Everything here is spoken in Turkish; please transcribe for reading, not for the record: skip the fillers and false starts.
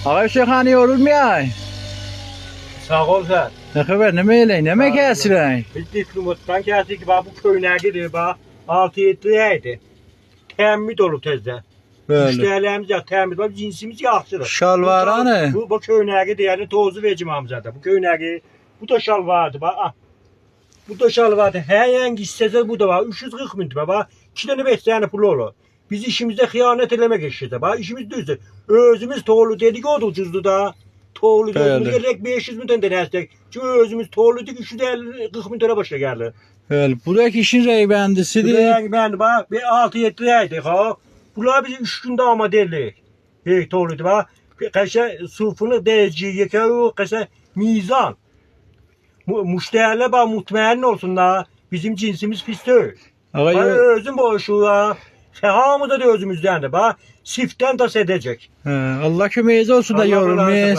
Ağa Şeyhan yorulmuyor. Sağ ol sen. Ne haber, ne meyle, ne mi kesilen? Biz diplomuttan geldik bak bu köyüne gidiyor bak. 6-7 aydı. Temmit olur tezde. Böyle. Müşterilerimiz ya temmit var cinsimiz yaxşıdır. Şalvaranı. Bu köyüne gidiyor yani tozu vereceğim amcada. Bu köyüne gidiyor. Bu da şalvardı bak. Ah. Bu da şalvardı. Her yangi istese bu da var. 340 bin lira bak. 2 tane 5 tane pulu olur. Biz işimizde hıyanet elemek eşiğiz. Bak işimiz düzdür. Özümüz toğlu dedik o da ucuzdu da. Toğlu Öyle. özümüz gerek 500 bin tane denestek. Çünkü özümüz toğlu dedik 340 bin lira başa geldi. Öyle. Buradaki işin reybendisi değil. Yani ben bak bir 6-7 aydık ha. Bunlar bizi 3 günde ama deli. Hey toğluydu bak. Kaşa sufunu derece yıkıyor. Kaşa mizan. Müşteriler bak mutmain olsunlar. Bizim cinsimiz pis değil. Ağa Bak yo- özüm boşu ha. Sehamı da özümüzden de bak. Siften tas edecek. Allah kömeğiniz olsun da Allah yorulmuyor. razı olsun.